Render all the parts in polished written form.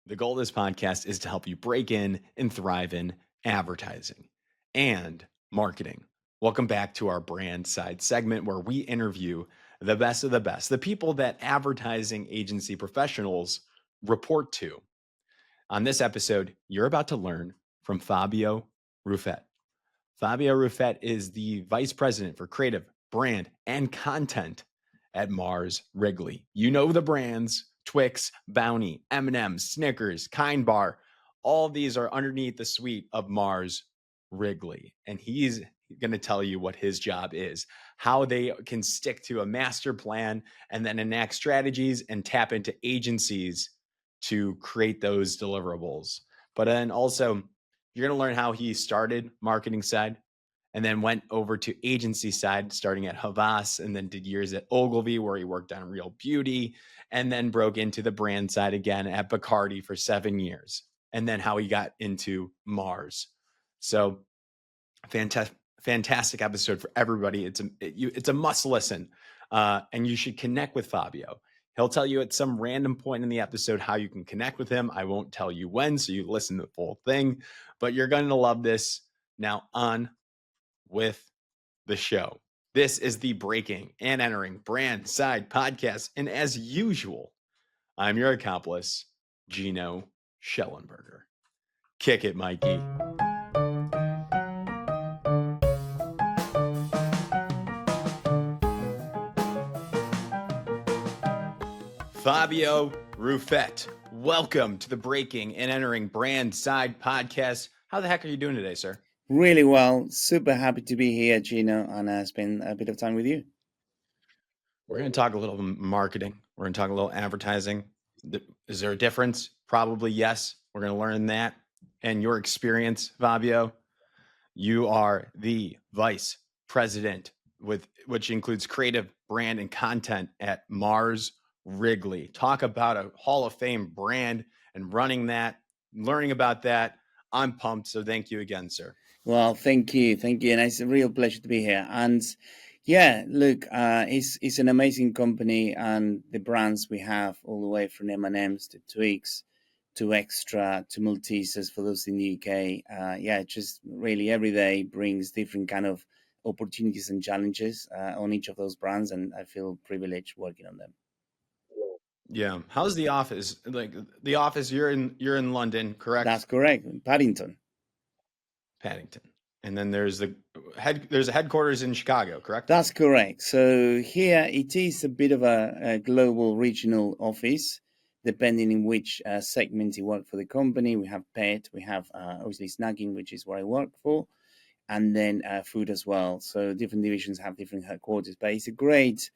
The goal of this podcast is to help you break in and thrive in advertising and marketing. Welcome back to our brand side segment where we interview the best of the best, the people that advertising agency professionals report to. On this episode, you're about to learn from Fabio Ruffet. Fabio Ruffet is the vice president for creative, brand, and content at Mars Wrigley. You know the brands Twix, Bounty, M&M's, Snickers, Kind Bar. All of these are underneath the suite of Mars Wrigley. And he's going to tell you what his job is, how they can stick to a master plan and then enact strategies and tap into agencies to create those deliverables. But then also, you're going to learn how he started marketing side and then went over to agency side, starting at Havas, and then did years at Ogilvy, where he worked on Real Beauty, and then broke into the brand side again at Bacardi for 7 years, and then how he got into Mars. So fantastic episode for everybody. It's a must listen, and you should connect with Fabio. He'll tell you at some random point in the episode how you can connect with him. I won't tell you when, so you listen to the full thing, but you're going to love this. Now on with the show. This is the Breaking and Entering Brand Side podcast. And as usual, I'm your accomplice, Gino Schellenberger. Kick it, Mikey. Fabio Ruffet, welcome to the Breaking and Entering Brand Side podcast. How the heck are you doing today, sir? Really well. Super happy to be here, Gino, and spend a bit of time with you. We're going to talk a little marketing. We're going to talk a little advertising. Is there a difference? Probably yes. We're going to learn that. And your experience, Fabio, you are the vice president, which includes creative, brand, and content at Mars Wrigley. Talk about a Hall of Fame brand and running that, learning about that. I'm pumped. So thank you again, sir. Well, thank you. And it's a real pleasure to be here. And yeah, look, it's an amazing company, and the brands we have all the way from M&M's to Twix to Extra to Maltesers for those in the UK. Just really every day brings different kind of opportunities and challenges on each of those brands, and I feel privileged working on them. Yeah. How's the office? Like the office, you're in London, correct? That's correct. Paddington. And then there's a headquarters in Chicago, correct? That's correct. So here it is a bit of a global regional office, depending in which segment you work for the company. We have pet, we have obviously snacking, which is where I work for, and then food as well. So different divisions have different headquarters, but it's a great,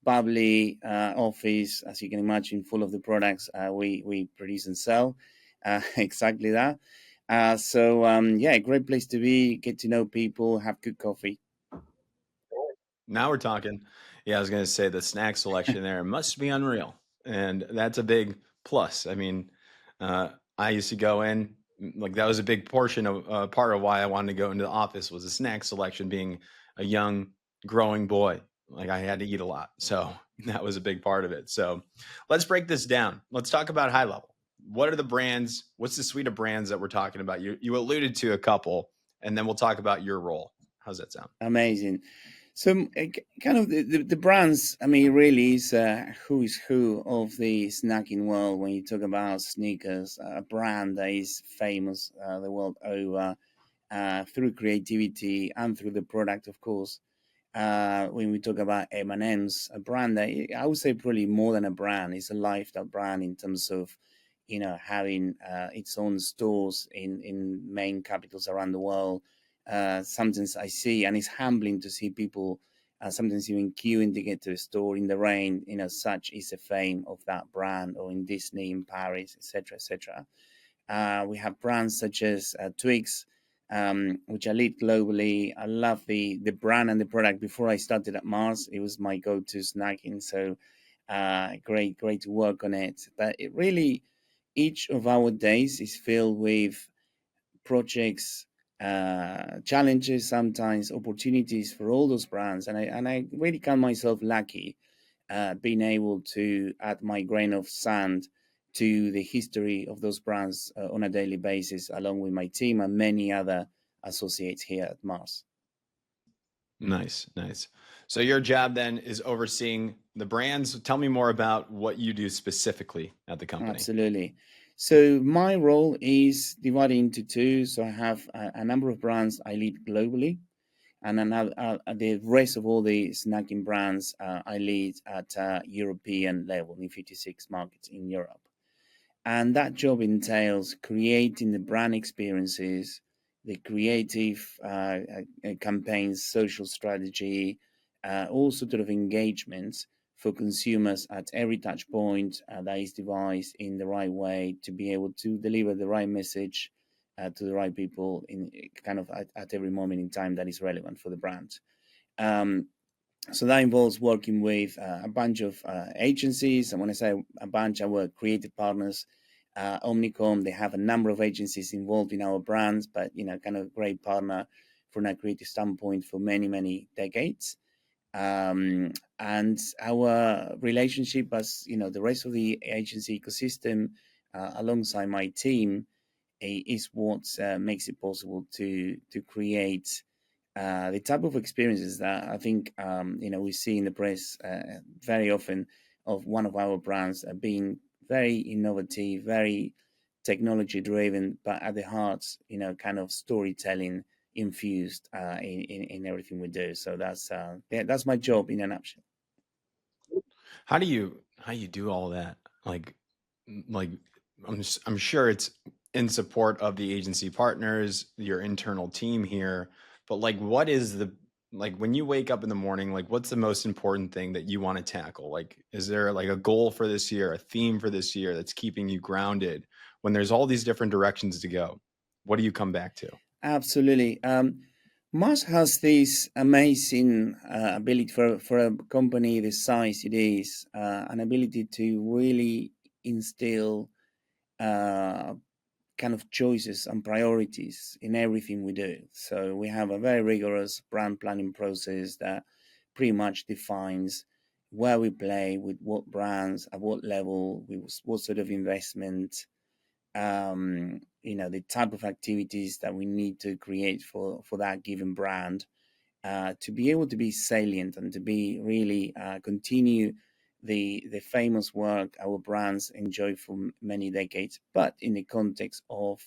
bubbly office, as you can imagine, full of the products we produce and sell. Exactly that. Great place to be, get to know people, have good coffee. Now we're talking. Yeah, I was going to say the snack selection there must be unreal. And that's a big plus. I mean, I used to go in, like that was a big portion of part of why I wanted to go into the office was the snack selection, being a young, growing boy. Like I had to eat a lot. So that was a big part of it. So let's break this down. Let's talk about high level. What are the brands? What's the suite of brands that we're talking about? You alluded to a couple, and then we'll talk about your role. How's that sound? Amazing. So kind of the brands, I mean, really is who is who of the snacking world when you talk about Snickers, a brand that is famous the world over through creativity and through the product, of course. When we talk about M&M's, a brand that I would say probably more than a brand, it's a lifestyle brand in terms of, having its own stores in main capitals around the world. Sometimes I see, and it's humbling to see people sometimes even queuing to get to a store in the rain. Such is the fame of that brand, or in Disney in Paris, etc., etc. We have brands such as Twix, which I lead globally. I love the brand and the product. Before I started at Mars, it was my go-to snacking. So great to work on it. But it really, each of our days is filled with projects, challenges, sometimes opportunities for all those brands, and I really count myself lucky being able to add my grain of sand to the history of those brands on a daily basis, along with my team and many other associates here at Mars. Nice, nice. So your job then is overseeing the brands. Tell me more about what you do specifically at the company. Absolutely. So my role is divided into two. So I have a number of brands I lead globally, and another, the rest of all the snacking brands I lead at European level in 56 markets in Europe. And that job entails creating the brand experiences, the creative campaigns, social strategy, all sort of engagements for consumers at every touch point that is devised in the right way to be able to deliver the right message to the right people in kind of at every moment in time that is relevant for the brand. Um, so that involves working with a bunch of agencies. And when I say a bunch, our creative partners, Omnicom, they have a number of agencies involved in our brands, but kind of great partner from a creative standpoint for many, many decades. And our relationship as the rest of the agency ecosystem, alongside my team, is what makes it possible to create the type of experiences that I think we see in the press very often of one of our brands being very innovative, very technology driven, but at the heart, kind of storytelling infused in everything we do. So that's my job in a nutshell. How do you do all that? Like I'm sure it's in support of the agency partners, your internal team here, but like what is the like when you wake up in the morning, like what's the most important thing that you want to tackle? Like is there like a goal for this year, a theme for this year that's keeping you grounded when there's all these different directions to go? What do you come back to? Absolutely. Mars has this amazing ability for a company the size it is, an ability to really instill uh, kind of choices and priorities in everything we do. So we have a very rigorous brand planning process that pretty much defines where we play with what brands at what level with what sort of investment, the type of activities that we need to create for that given brand to be able to be salient and to be really continue the famous work our brands enjoy for many decades, but in the context of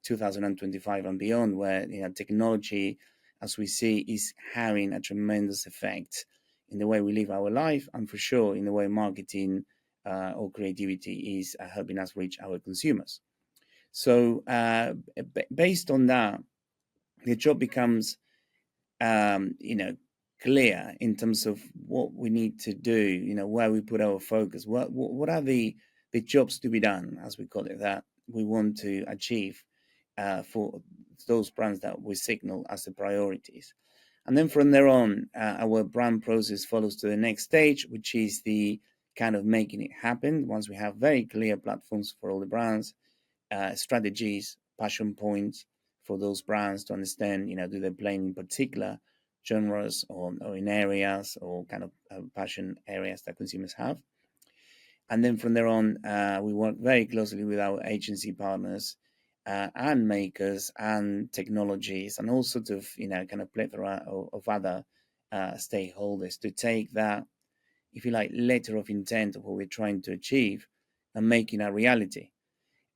2025 and beyond, where technology, as we see, is having a tremendous effect in the way we live our life, and for sure in the way marketing or creativity is helping us reach our consumers. So, based on that, the job becomes um, you know, clear in terms of what we need to do, where we put our focus, what are the jobs to be done, as we call it, that we want to achieve for those brands that we signal as the priorities. And then from there on, our brand process follows to the next stage, which is the kind of making it happen. Once we have very clear platforms for all the brands, strategies, passion points for those brands to understand, do they play in particular genres or in areas or kind of passion areas that consumers have. And then from there on, we work very closely with our agency partners and makers and technologies and all sorts of, kind of plethora of other stakeholders to take that, if you like, letter of intent of what we're trying to achieve and making a reality.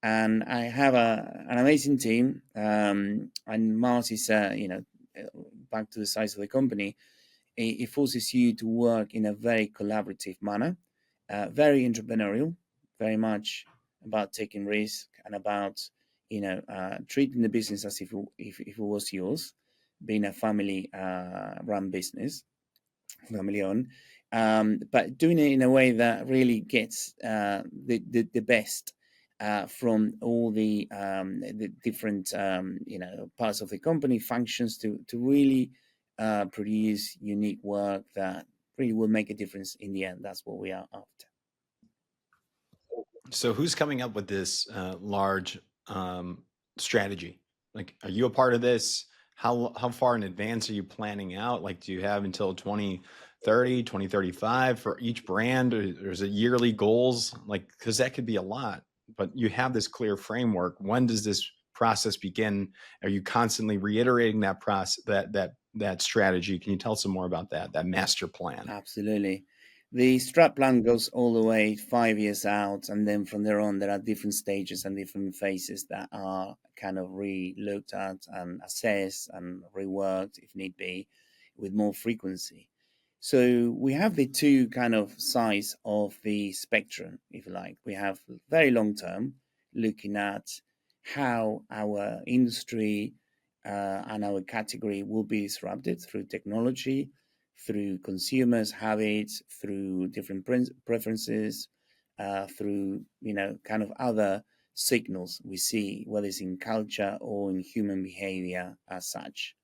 And I have an amazing team. And Mars is, back to the size of the company, it forces you to work in a very collaborative manner, very entrepreneurial, very much about taking risk and about, treating the business as if it was yours, being a family run business, family owned, but doing it in a way that really gets the best from all the different parts of the company functions to really produce unique work that really will make a difference in the end. That's what we are after. So who's coming up with this large strategy? Like, are you a part of this? How far in advance are you planning out? Like, do you have until 2030, 2035 for each brand? Or there's a yearly goals, like, because that could be a lot, but you have this clear framework. When does this process begin? Are you constantly reiterating that process, that strategy? Can you tell us some more about that master plan? Absolutely. The strat plan goes all the way 5 years out, and then from there on, there are different stages and different phases that are kind of re-looked at and assessed and reworked if need be with more frequency. So we have the two kind of sides of the spectrum, if you like. We have very long term, looking at how our industry and our category will be disrupted through technology, through consumers' habits, through different preferences, through kind of other signals we see, whether it's in culture or in human behavior as such.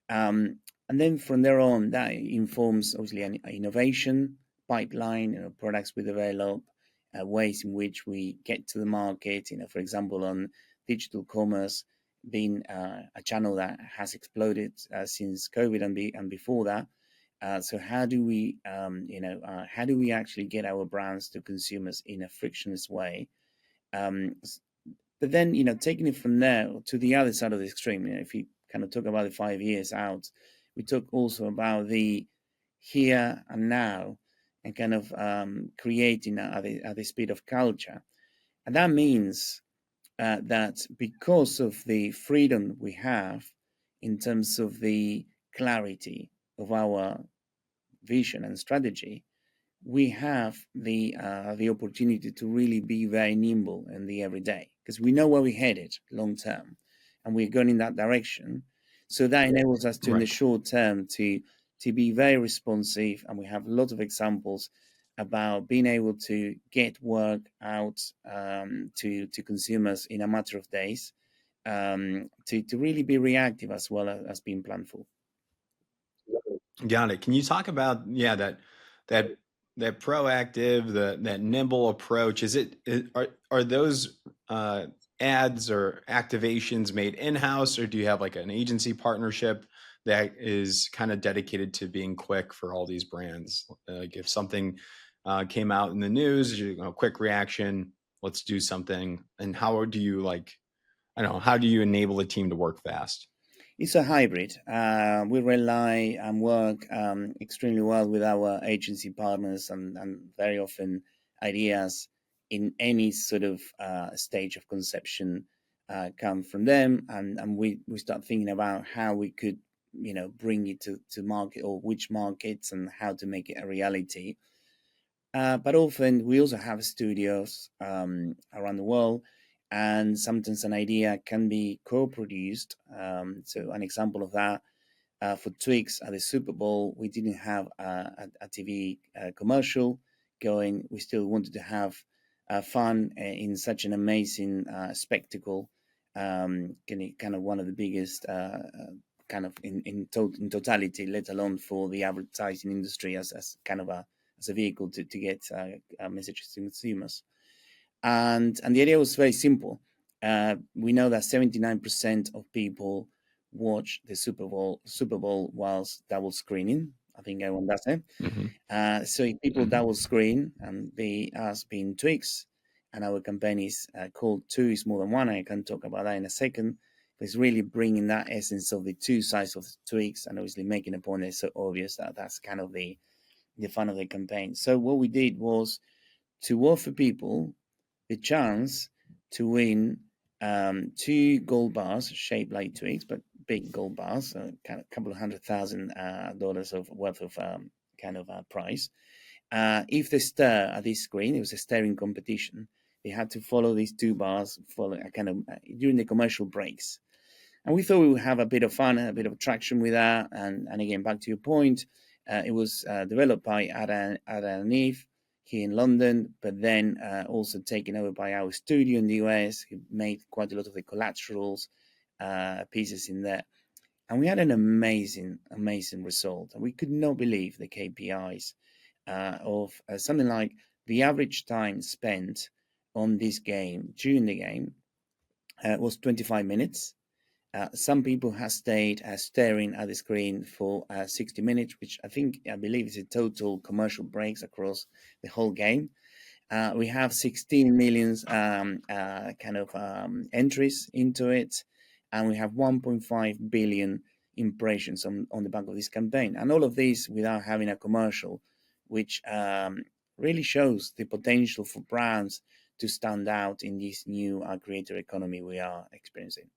Um, and then from there on, that informs obviously an innovation pipeline, products we develop, ways in which we get to the market. For example, on digital commerce being a channel that has exploded since COVID and before that. So how do we actually get our brands to consumers in a frictionless way? Um, but then, taking it from there to the other side of the extreme, if you kind of talk about the 5 years out, we talk also about the here and now and kind of creating at the speed of culture. And that means that because of the freedom we have in terms of the clarity of our vision and strategy, we have the opportunity to really be very nimble in the everyday because we know where we're headed long term, and we're going in that direction. So that enables us to, in the Right. short term, to be very responsive, and we have a lot of examples about being able to get work out to consumers in a matter of days, to really be reactive as well as being planful. Got it. Can you talk about, yeah, that that proactive, that nimble approach? Are those ads or activations made in-house, or do you have like an agency partnership that is kind of dedicated to being quick for all these brands? Like if something came out in the news, quick reaction, let's do something. And how do you like, I don't know, how do you enable a team to work fast? It's a hybrid. We rely and work extremely well with our agency partners, and very often ideas in any sort of stage of conception come from them, and we start thinking about how we could, bring it to market, or which markets, and how to make it a reality. But often we also have studios around the world, and sometimes an idea can be co-produced. So an example of that, for Twix at the Super Bowl, we didn't have a TV commercial going. We still wanted to have fun in such an amazing spectacle. Kind of one of the biggest kind of in totality, let alone for the advertising industry as kind of a vehicle to get messages to consumers. And the idea was very simple. We know that 79% of people watch the Super Bowl whilst double screening. I think everyone does it. Hmm. So if people Hmm. double screen, and us being Twix, and our campaign is called Two is More Than One. I can talk about that in a second. But it's really bringing that essence of the two sides of Twix, and obviously making a point that's so obvious that that's kind of the fun of the campaign. So what we did was to offer people the chance to win two gold bars shaped like Twix, but big gold bars, kind of a couple of $100,000 of worth of kind of prize. If they stir at this screen, it was a staring competition. They had to follow these two bars follow kind of during the commercial breaks. And we thought we would have a bit of fun and a bit of traction with that. And again, back to your point, it was developed by Adam and Eve here in London, but then also taken over by our studio in the US, who made quite a lot of the collaterals pieces in there. And we had an amazing, amazing result. And we could not believe the KPIs of something like the average time spent on this game during the game was 25 minutes, Some people have stayed staring at the screen for 60 minutes, which I believe is a total commercial breaks across the whole game. We have 16 million entries into it, and we have 1.5 billion impressions on the back of this campaign. And all of this without having a commercial, which really shows the potential for brands to stand out in this new creator economy we are experiencing.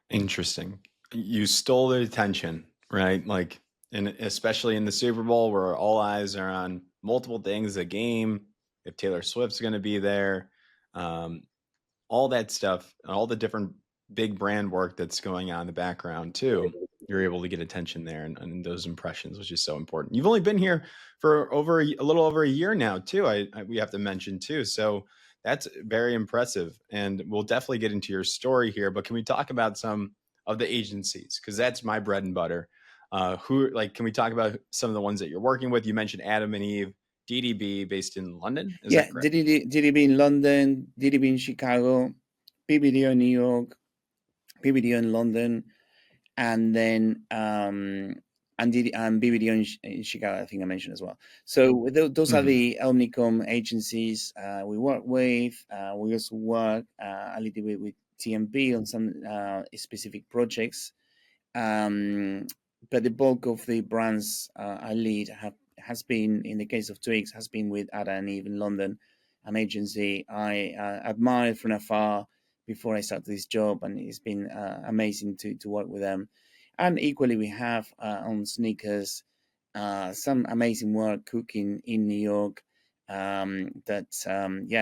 Interesting. You stole their attention, right? Like, and especially in the Super Bowl where all eyes are on multiple things, the game, if Taylor Swift's going to be there, um, all that stuff, all the different big brand work that's going on in the background too. You're able to get attention there and those impressions, which is so important. You've only been here for a little over a year now, too. We have to mention too. So that's very impressive, and we'll definitely get into your story here. But can we talk about some of the agencies, because that's my bread and butter? Can we talk about some of the ones that you're working with? You mentioned Adam and Eve DDB, based in London. Is Yeah, that correct? DDB in London, DDB in Chicago, BBDO in New York, BBDO in London, and then and BBDO in Chicago, I think I mentioned as well. So those are Mhm. the Omnicom agencies we work with. We also work a little bit with TMP on some specific projects. Um, but the bulk of the brands I lead has been, in the case of Twix, has been with Ada and Eve in London, an agency I admired from afar before I started this job, and it's been amazing to work with them. And equally, we have on Snickers some amazing work cooking in New York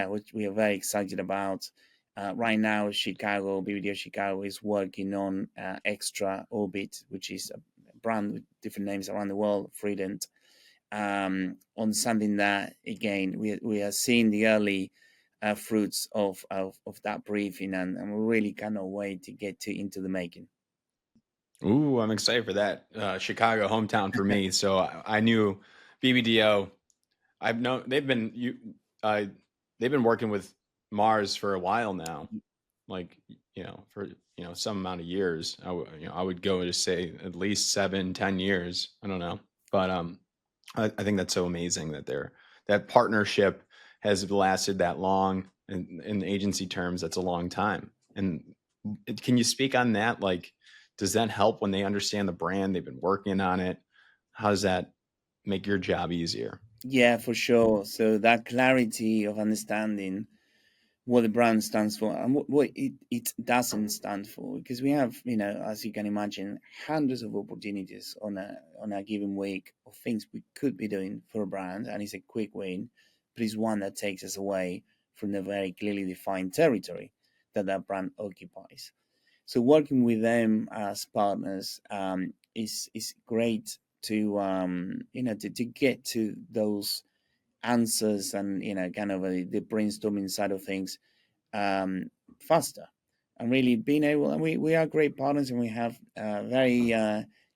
which we are very excited about. Right now, BBDO Chicago is working on Extra Orbit, which is a brand with different names around the world, Freedent, on something that, again, we are seeing the early fruits of that briefing, and we really cannot wait to get into the making. Ooh, I'm excited for that. Chicago, hometown for me. So I knew BBDO. I've known they've been working with Mars for a while now. Like, for some amount of years. I would go to say at least 7, 10 years. I don't know, but I think that's so amazing that that partnership has lasted that long. In agency terms, that's a long time. And can you speak on that? Like, does that help when they understand the brand? They've been working on it. How does that make your job easier? Yeah, for sure. So that clarity of understanding what the brand stands for and what it doesn't stand for, because we have, as you can imagine, hundreds of opportunities on a given week of things we could be doing for a brand, and it's a quick win, but it's one that takes us away from the very clearly defined territory that brand occupies. So working with them as partners is great to to get to those answers, and kind of the brainstorming side of things um, faster, and really being able, and we are great partners, and we have very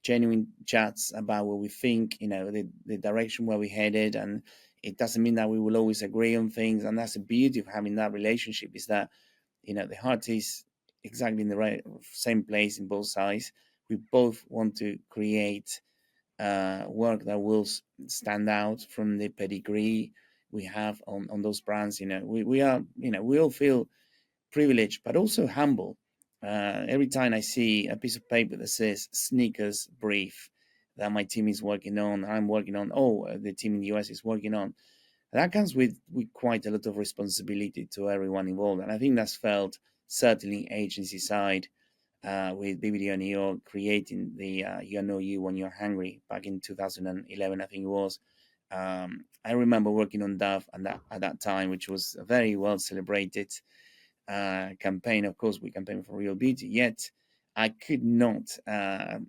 genuine chats about what we think, the direction where we headed. And it doesn't mean that we will always agree on things, and that's the beauty of having that relationship, is that the heart is exactly in the right same place in both sides. We both want to create work that will stand out from the pedigree we have on those brands. We are, we all feel privileged, but also humble. Every time I see a piece of paper that says Sneakers Brief that my team is working on, I'm working on, the team in the US is working on, that comes with quite a lot of responsibility to everyone involved. And I think that's felt certainly agency side with BBDO New York creating the You Know You When You're Hungry back in 2011, I think it was. I remember working on Dove at that time, which was a very well celebrated campaign. Of course, we campaigned for real beauty. Yet, I could not, I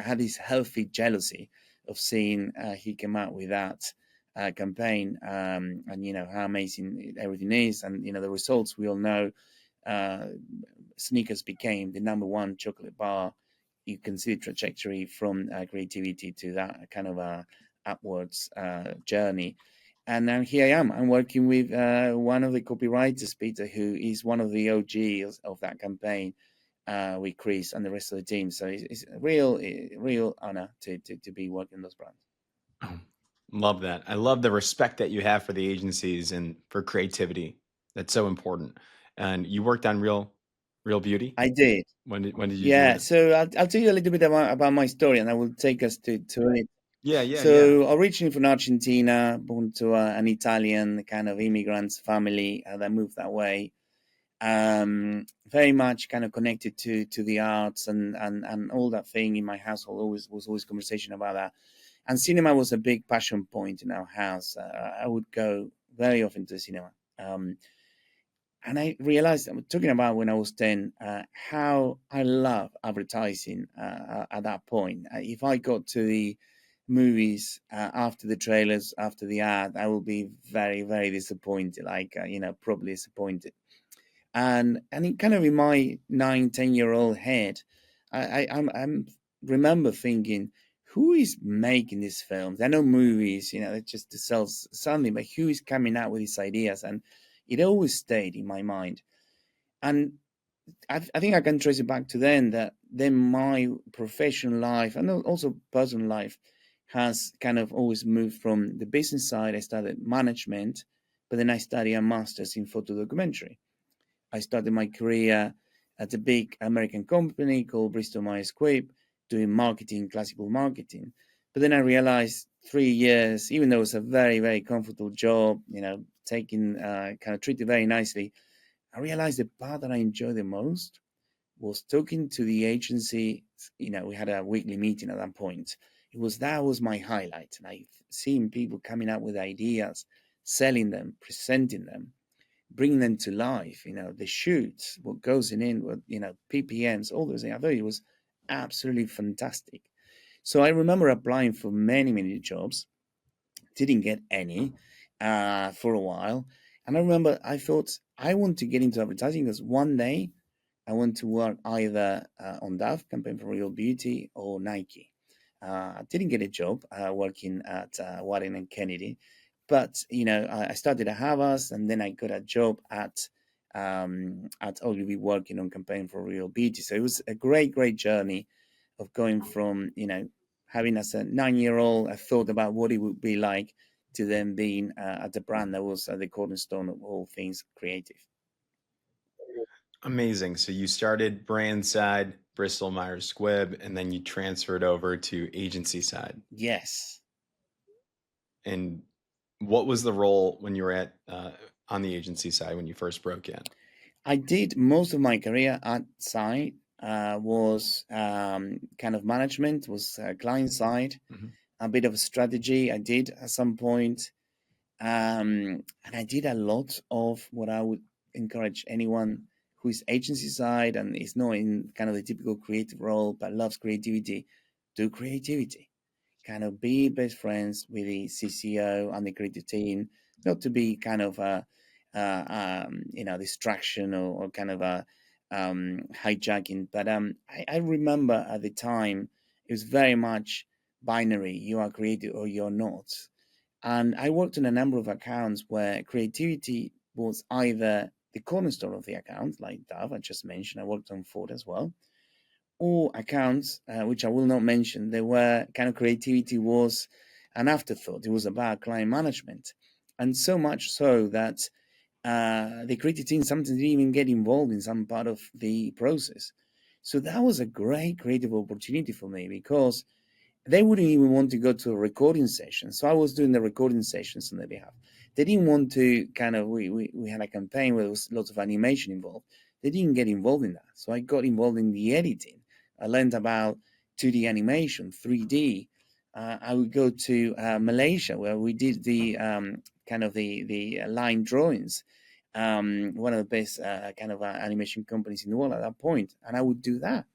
had this healthy jealousy of seeing he came out with that campaign, and how amazing everything is, and the results we all know. Uh, Snickers became the number one chocolate bar. You can see the trajectory from creativity to that kind of upwards journey. And now here I am. I'm working with one of the copywriters, Peter, who is one of the OGs of that campaign. with Chris and the rest of the team. So it's a real honor to be working on those brands. Oh, love that. I love the respect that you have for the agencies and for creativity. That's so important. And you worked on Real Beauty? I did. When did you do Yeah, that? so I'll tell you a little bit about my story, and I will take us to it. Yeah, yeah, yeah. So, originally from Argentina, born to an Italian kind of immigrants family that moved that way. Very much kind of connected to the arts and all that thing in my household. Always was always conversation about that, and cinema was a big passion point in our house. I would go very often to the cinema. And I realized, I'm talking about when I was 10, how I love advertising at that point. If I got to the movies after the trailers, after the ad, I will be very, very disappointed, like, probably disappointed. And it kind of in my 9, 10-year-old head, I'm remember thinking, who is making these films? I know movies, it's just to sell something, but who is coming out with these ideas? And it always stayed in my mind. And I think I can trace it back to then my professional life and also personal life has kind of always moved from the business side. I started management, but then I studied a master's in photo documentary. I started my career at a big American company called Bristol Myers Squibb, doing marketing, classical marketing. But then I realized 3 years, even though it was a very, very comfortable job, taking kind of treated very nicely, I realized the part that I enjoyed the most was talking to the agency. We had a weekly meeting at that point. That was my highlight. And I seeing people coming up with ideas, selling them, presenting them, bringing them to life, the shoots, what goes in, what, PPMs, all those things. I thought it was absolutely fantastic. So I remember applying for many, many jobs, didn't get any for a while. And I remember I thought I want to get into advertising because one day I want to work either on Dove, Campaign for Real Beauty, or Nike. I didn't get a job working at Warren and Kennedy, but I started at Havas, and then I got a job at Ogilvy working on Campaign for Real Beauty. So it was a great, great journey of going from having as a 9-year-old, I thought about what it would be like to then being at a brand that was the cornerstone of all things creative. Amazing. So you started BrandSide, Bristol Myers Squibb, and then you transferred over to agency side. Yes. And what was the role when you were at on the agency side when you first broke in? I did most of my career at side, was kind of management, was client side, Mhm. a bit of strategy. I did at some point, and I did a lot of what I would encourage anyone who is agency side and is not in kind of the typical creative role but loves creativity, do creativity. Kind of be best friends with the CCO and the creative team, not to be kind of a distraction or kind of a hijacking. But I remember at the time it was very much binary: you are creative or you're not. And I worked on a number of accounts where creativity was either the cornerstone of the account, like Dove, I just mentioned. I worked on Ford as well, or accounts, which I will not mention, they were kind of creativity was an afterthought. It was about client management. And so much so that the creative team sometimes didn't even get involved in some part of the process. So that was a great creative opportunity for me because they wouldn't even want to go to a recording session. So I was doing the recording sessions on their behalf. They didn't want to kind of, we had a campaign where there was lots of animation involved. They didn't get involved in that. So I got involved in the editing. I learned about 2D animation, 3D. I would go to Malaysia where we did the kind of the line drawings. One of the best kind of animation companies in the world at that point, and I would do that.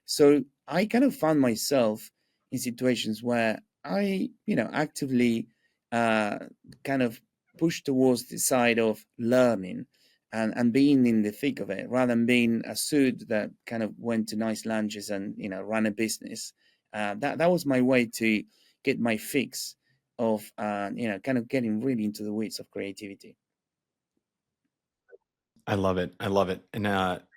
So I kind of found myself in situations where I, actively uh, kind of push towards the side of learning and being in the thick of it rather than being a suit that kind of went to nice lunches and, ran a business. That was my way to get my fix of, kind of getting really into the weeds of creativity. I love it. I love it. And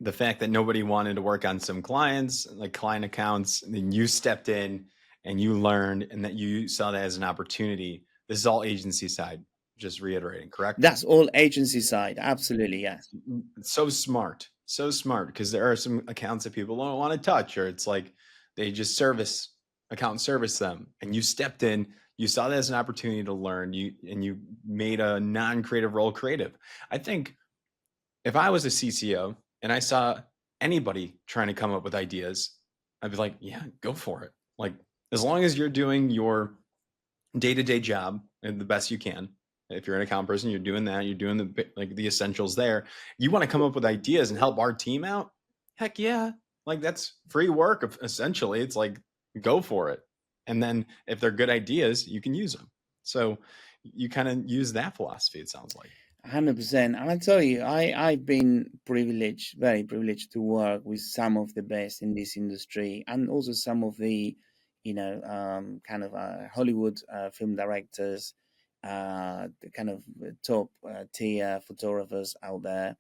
the fact that nobody wanted to work on some clients, like client accounts, and then you stepped in and you learned and that you saw that as an opportunity. This is all agency side, just reiterating, correct? That's all agency side. Absolutely, yes. So smart. So smart because there are some accounts that people don't want to touch, or it's like they just service them. And you stepped in, you saw that as an opportunity to learn, you made a non-creative role creative. I think if I was a CCO and I saw anybody trying to come up with ideas, I'd be like, yeah, go for it. Like, as long as you're doing your day-to-day job and the best you can. If you're an account person, you're doing that, you're doing the essentials there. You want to come up with ideas and help our team out? Heck yeah. Like that's free work essentially. It's like go for it. And then if they're good ideas, you can use them. So you kind of use that philosophy, it sounds like. 100%. And I tell you, I've been privileged, very privileged to work with some of the best in this industry and also some of the, kind of Hollywood film directors, the kind of top tier photographers out there.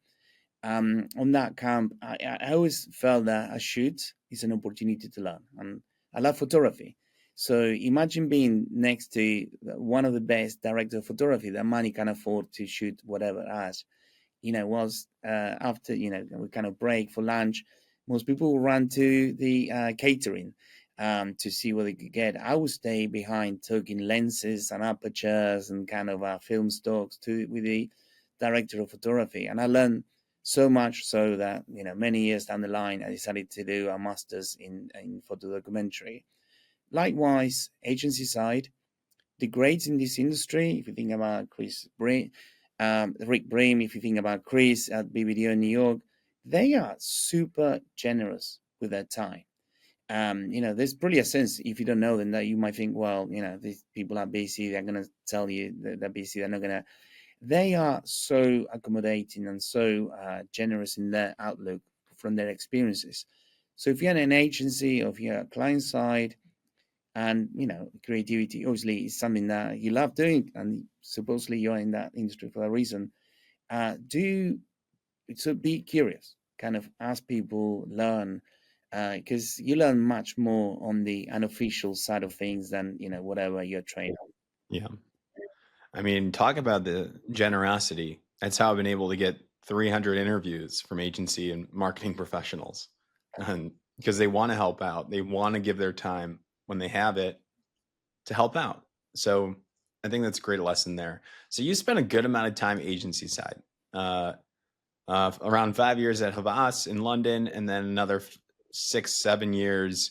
On that camp, I always felt that a shoot is an opportunity to learn. And I love photography. So imagine being next to one of the best director of photography that money can afford to shoot whatever as. Was after, we kind of break for lunch, most people will run to the catering to see what they could get. I would stay behind talking lenses and apertures and kind of film stocks with the director of photography. And I learned so much so that, many years down the line, I decided to do a master's in photo documentary. Likewise, agency side, the greats in this industry, if you think about Rick Bream, if you think about Chris at BBDO in New York, they are super generous with their time. There's probably a sense, if you don't know them, that you might think, well, these people are busy, they're going to tell you that they're busy, they're not going to. They are so accommodating and so generous in their outlook from their experiences. So if you're in an agency or if you're client side, and creativity obviously is something that you love doing and supposedly you're in that industry for a reason, do so be curious, kind of ask people, learn, because you learn much more on the unofficial side of things than whatever you're trained on. Yeah. I mean, talk about the generosity. That's how I've been able to get 300 interviews from agency and marketing professionals. And because they want to help out, they want to give their time when they have it to help out. So I think that's a great lesson there. So you spent a good amount of time agency side, uh, around 5 years at Havas in London, and then another 6, 7 years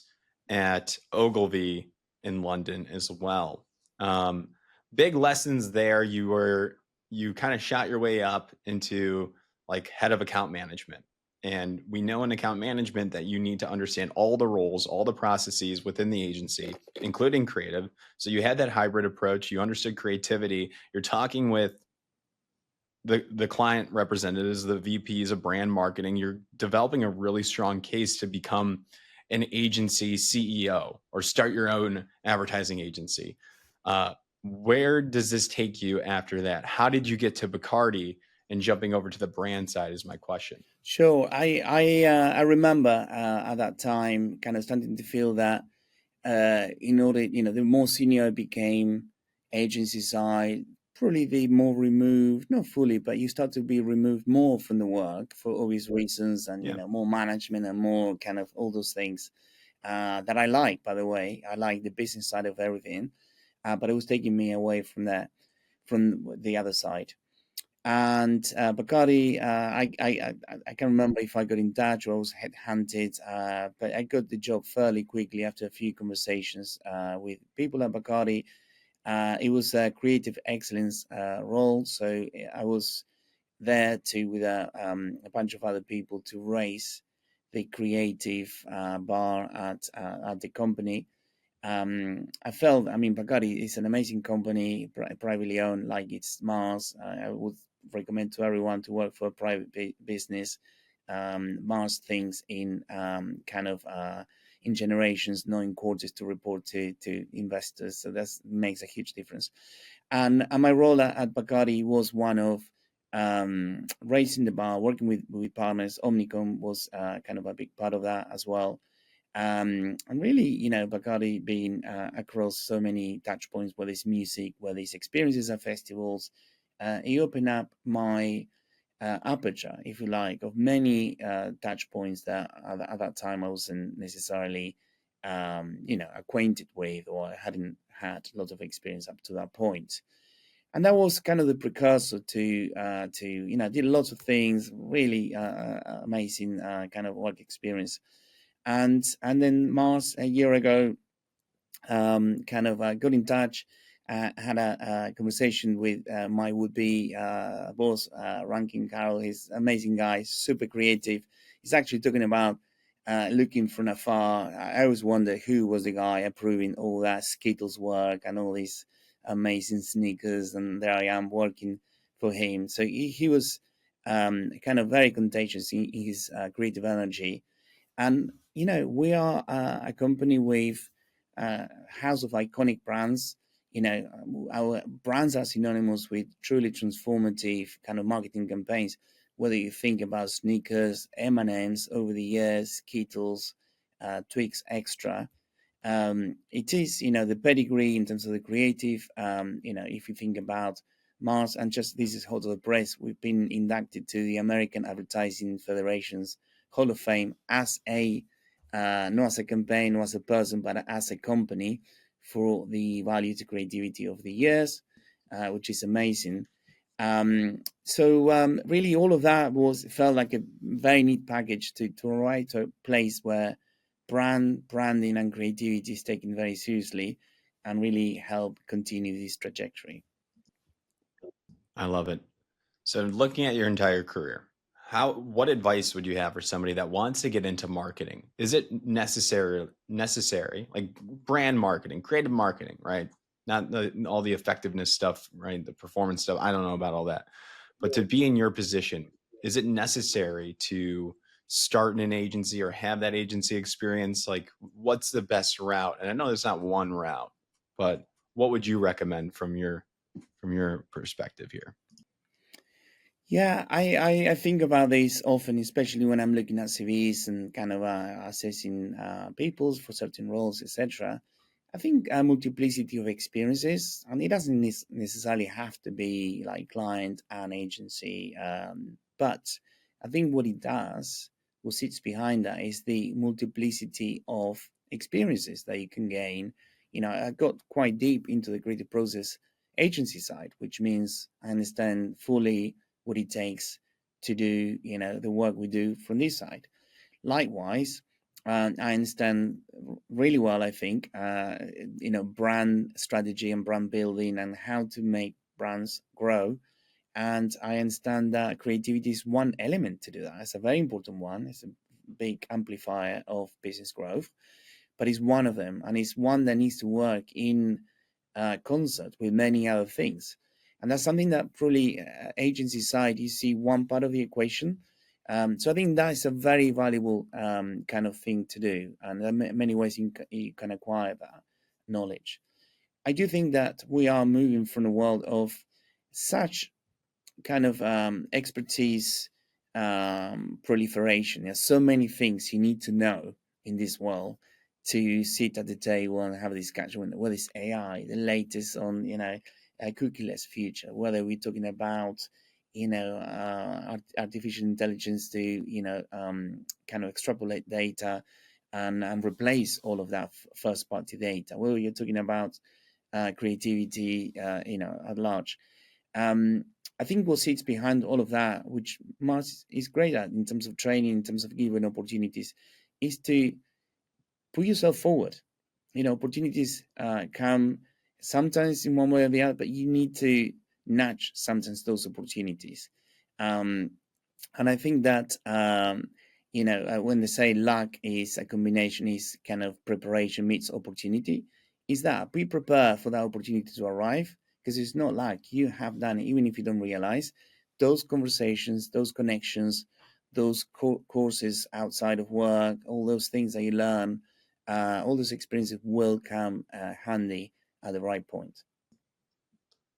at Ogilvy in London as well. Um, Big lessons there. You kind of shot your way up into like head of account management. And we know in account management that you need to understand all the roles, all the processes within the agency, including creative. So you had that hybrid approach. You understood creativity. You're talking with the client representatives, the VPs of brand marketing. You're developing a really strong case to become an agency CEO or start your own advertising agency. Where does this take you after that? How did you get to Bacardi and jumping over to the brand side is my question. Sure, I remember at that time kind of starting to feel that in order, the more senior I became, agency side, probably the more removed, not fully, but you start to be removed more from the work for obvious reasons, and Yeah. more management and more kind of all those things that I like. By the way, I like the business side of everything, but it was taking me away from that, from the other side. And Bacardi, I can't remember if I got in touch or I was headhunted, but I got the job fairly quickly after a few conversations with people at Bacardi. It was a creative excellence role, so I was there to with a bunch of other people to raise the creative bar at the company. I felt, I mean, Bacardi is an amazing company, privately owned, like it's Mars. I would recommend to everyone to work for a private business. Mars thinks in kind of in generations, not in quarters to report to investors. So that makes a huge difference. And my role at Bacardi was one of raising the bar, working with partners. Omnicom was kind of a big part of that as well. And really, Bacardi being across so many touch points, whether it's music, whether it's experiences at festivals, it opened up my aperture, if you like, of many touch points that at that time I wasn't necessarily, acquainted with, or I hadn't had a lot of experience up to that point. And that was kind of the precursor to did lots of things, really amazing kind of work experience. And then Mars a year ago, kind of got in touch, had a conversation with my would-be boss, Rankin Carroll. He's an amazing guy, super creative. He's actually talking about looking from afar. I always wonder who was the guy approving all that Skittles work and all these amazing sneakers, and there I am working for him. So he was kind of very contagious in his creative energy. And we are a company with a house of iconic brands. Our brands are synonymous with truly transformative kind of marketing campaigns. Whether you think about Snickers, M&Ms over the years, Skittles, Twix Extra, it is the pedigree in terms of the creative. If you think about Mars, and just this is hot off the press, we've been inducted to the American Advertising Federation's Hall of Fame as a not as a campaign, not as a person, but as a company for the value to creativity of the years, which is amazing. So really, all of that felt like a very neat package to arrive to a place where branding and creativity is taken very seriously, and really help continue this trajectory. I love it. So looking at your entire career, what advice would you have for somebody that wants to get into marketing? Is it necessary like brand marketing, creative marketing, right? Not all the effectiveness stuff, right? The performance stuff. I don't know about all that. But to be in your position, is it necessary to start in an agency or have that agency experience? Like what's the best route? And I know there's not one route, but what would you recommend from your perspective here? Yeah, I think about this often, especially when I'm looking at CVs and kind of assessing people's for certain roles, etc. I think a multiplicity of experiences, and it doesn't necessarily have to be like client and agency, but I think what it does, what sits behind that, is the multiplicity of experiences that you can gain. I got quite deep into the creative process agency side, which means I understand fully what it takes to do the work we do from this side. Likewise, I understand really well, I think, brand strategy and brand building and how to make brands grow. And I understand that creativity is one element to do that. It's a very important one. It's a big amplifier of business growth, but it's one of them, and it's one that needs to work in concert with many other things. And that's something that probably agency side, you see one part of the equation. So I think that is a very valuable kind of thing to do, and there are many ways you can acquire that knowledge. I do think that we are moving from a world of such kind of expertise proliferation. There's so many things you need to know in this world to sit at the table and have a discussion. Whether it's AI, the latest on a cookieless future, whether we're talking about artificial intelligence to kind of extrapolate data and replace all of that first party data. Whether you're talking about creativity, at large. Um, I think what sits behind all of that, which Mars is great at in terms of training, in terms of giving opportunities, is to put yourself forward. Opportunities come sometimes in one way or the other, but you need to nudge sometimes those opportunities. Um, and I think that when they say luck is a combination, is kind of preparation meets opportunity, is that be prepared for that opportunity to arrive, because it's not luck. You have done it, even if you don't realize those conversations, those connections, those courses outside of work, all those things that you learn, all those experiences will come handy at the right point.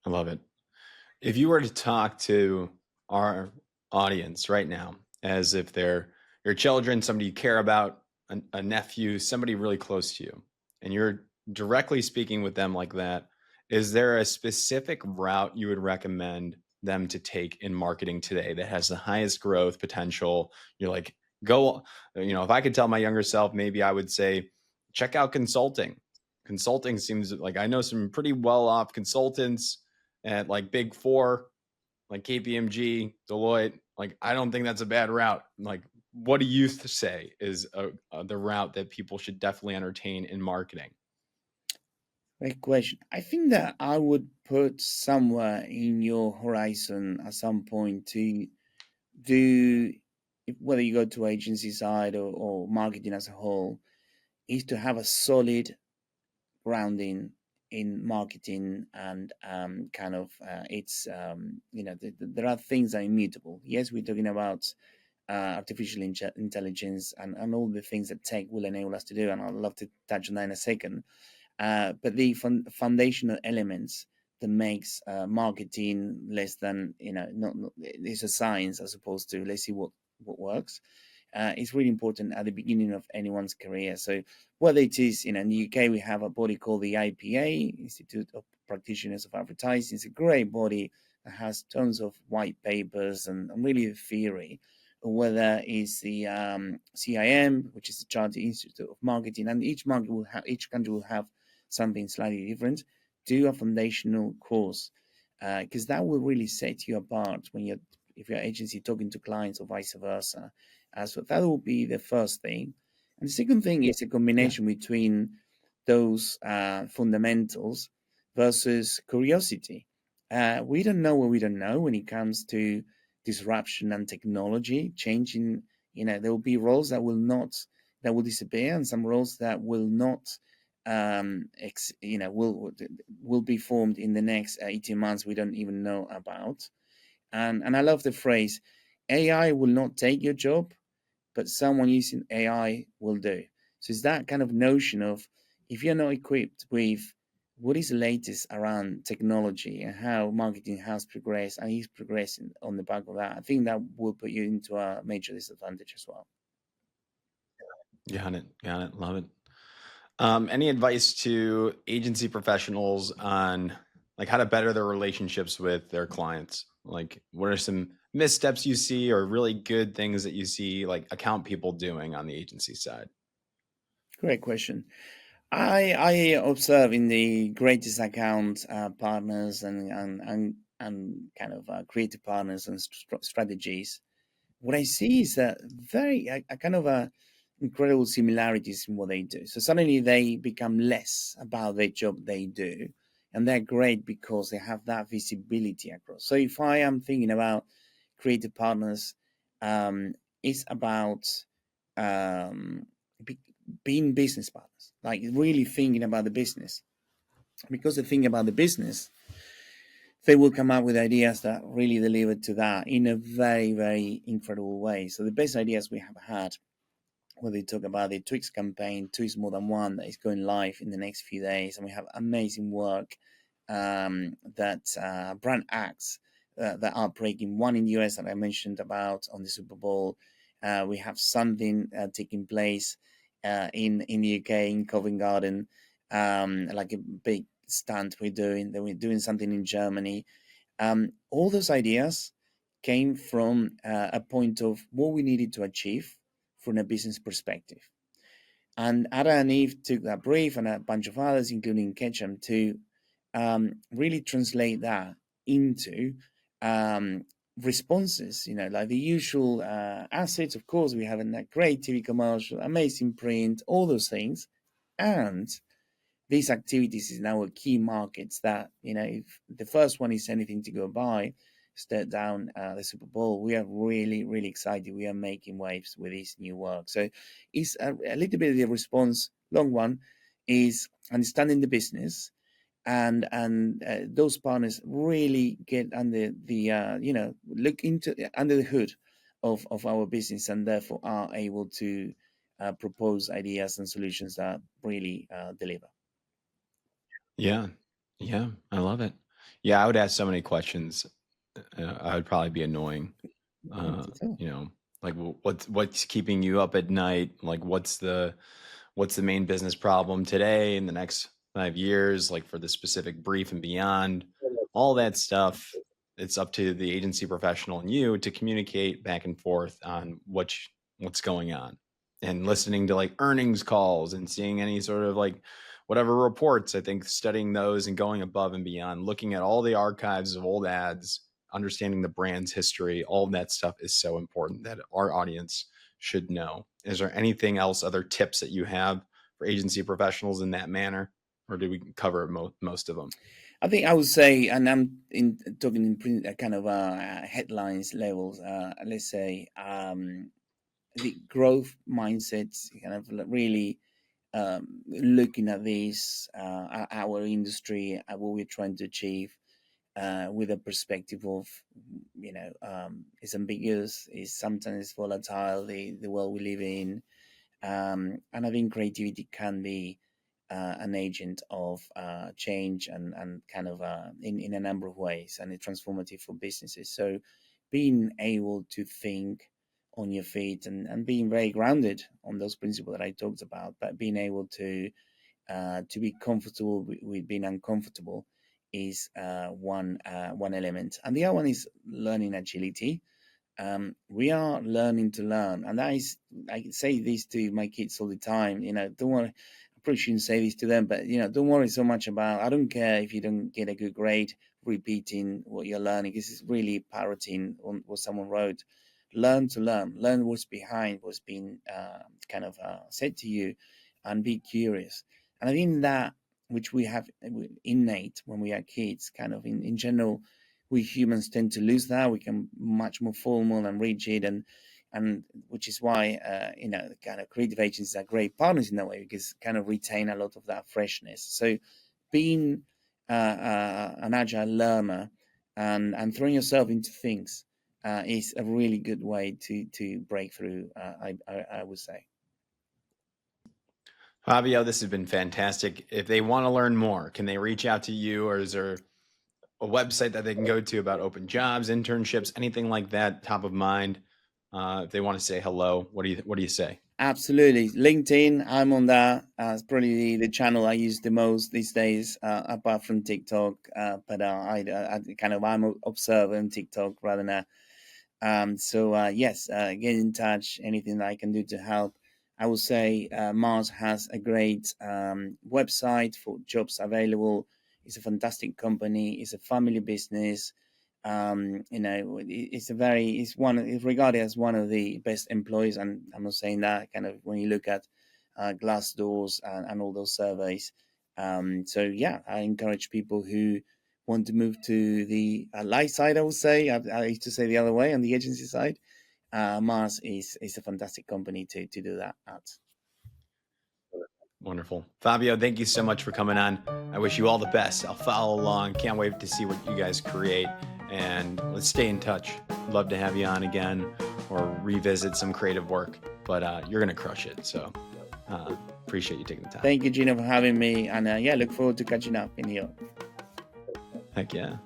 I love it. If you were to talk to our audience right now as if they're your children, somebody you care about, a nephew, somebody really close to you, and you're directly speaking with them like that, is there a specific route you would recommend them to take in marketing today that has the highest growth potential? You're like, go, if I could tell my younger self, maybe I would say, check out consulting. Consulting seems like I know some pretty well off consultants at like Big Four, like KPMG, Deloitte. Like, I don't think that's a bad route. Like, what do you say is the route that people should definitely entertain in marketing? Great question. I think that I would put somewhere in your horizon at some point to do, whether you go to agency side or marketing as a whole, is to have a solid grounding in marketing and kind of it's there are things that are immutable. Yes, we're talking about artificial intelligence and all the things that tech will enable us to do, and I'd love to touch on that in a second. But the foundational elements that makes marketing less than not it's a science as opposed to let's see what works. Is really important at the beginning of anyone's career. So whether it is in the UK, we have a body called the IPA, Institute of Practitioners of Advertising. It's a great body that has tons of white papers and really the theory. Whether it's the CIM, which is the Chartered Institute of Marketing, and each country will have something slightly different. Do a foundational course because that will really set you apart when you're if your agency talking to clients or vice versa. So that will be the first thing. And the second thing is a Yeah. combination between those fundamentals versus curiosity. We don't know what we don't know when it comes to disruption and technology changing. There will be roles that will disappear, and some roles that will not will be formed in the next 18 months we don't even know about. And I love the phrase, AI will not take your job, but someone using AI will do. So it's that kind of notion of if you're not equipped with what is the latest around technology and how marketing has progressed and is progressing on the back of that, I think that will put you into a major disadvantage as well. Got it. Got it. Love it. Any advice to agency professionals on like how to better their relationships with their clients? Like, what are some missteps you see, or really good things that you see like account people doing on the agency side? Great question. I observe in the greatest account partners and kind of creative partners and strategies. What I see is that very a kind of a incredible similarities in what they do. So suddenly they become less about the job they do, and they're great because they have that visibility across. So if I am thinking about creative partners, it's about um, be, being business partners, like really thinking about the business. Because the thing about the business, they will come up with ideas that really deliver to that in a very, very incredible way. So the best ideas we have had, whether you talk about the Twix campaign, Twix More Than One, that is going live in the next few days, and we have amazing work that brand acts that are breaking. One in the US that I mentioned about on the Super Bowl. We have something taking place in the UK in Covent Garden, like a big stunt we're doing. Then we're doing something in Germany. All those ideas came from a point of what we needed to achieve from a business perspective. And Ada and Eve took that brief and a bunch of others, including Ketchum, to really translate that into responses, like the usual assets. Of course, we have a great TV commercial, amazing print, all those things. And these activities is now a key markets that, if the first one is anything to go by, start down the Super Bowl, we are really, really excited. We are making waves with this new work. So it's a little bit of the response, long one, is understanding the business and those partners really get under the, look into under the hood of our business and therefore are able to propose ideas and solutions that really deliver. Yeah. Yeah. I love it. Yeah. I would ask so many questions I'd probably be annoying. Not at all. You know, like what's keeping you up at night? Like what's the main business problem today in the next 5 years, like for the specific brief and beyond, all that stuff. It's up to the agency professional and you to communicate back and forth on what's going on, and listening to like earnings calls and seeing any sort of like whatever reports. I think studying those and going above and beyond, looking at all the archives of old ads, understanding the brand's history, all of that stuff is so important that our audience should know. Is there anything else, other tips that you have for agency professionals in that manner, or did we cover most of them? I think I would say, and I'm talking in kind of headlines levels. Let's say the growth mindsets, kind of really looking at this, our industry, what we're trying to achieve, with a perspective of, it's ambiguous, it's sometimes volatile, the world we live in, and I think creativity can be an agent of change and kind of in a number of ways, and it's transformative for businesses. So being able to think on your feet and being very grounded on those principles that I talked about, but being able to be comfortable with being uncomfortable is one element, and the other one is learning agility. We are learning to learn, and that is, I say this to my kids all the time. Don't worry. I probably shouldn't say this to them, but don't worry so much about. I don't care if you don't get a good grade repeating what you're learning. This is really parroting on what someone wrote. Learn to learn. Learn what's behind what's being kind of said to you, and be curious. And I think that which we have innate when we are kids, kind of in general, we humans tend to lose that. We can much more formal and rigid, and which is why kind of creative agencies are great partners in that way, because kind of retain a lot of that freshness. So being an agile learner and throwing yourself into things is a really good way to break through. I would say. Fabio, this has been fantastic. If they want to learn more, can they reach out to you, or is there a website that they can go to about open jobs, internships, anything like that top of mind? If they want to say hello, what do you say? Absolutely. LinkedIn, I'm on that. It's probably the channel I use the most these days, apart from TikTok. But I kind of, I'm an observer on TikTok rather than so yes, get in touch. Anything that I can do to help. I will say Mars has a great website for jobs available. It's a fantastic company. It's a family business. It's regarded as one of the best employers, and I'm not saying that kind of when you look at Glassdoors and all those surveys. So yeah, I encourage people who want to move to the light side. I would say I used to say the other way on the agency side. Mars is a fantastic company to do that at. Wonderful. Fabio, thank you so much for coming on. I wish you all the best. I'll follow along. Can't wait to see what you guys create. And let's stay in touch. Love to have you on again or revisit some creative work. But you're going to crush it. So appreciate you taking the time. Thank you, Gina, for having me. And yeah, look forward to catching up in here. Heck yeah.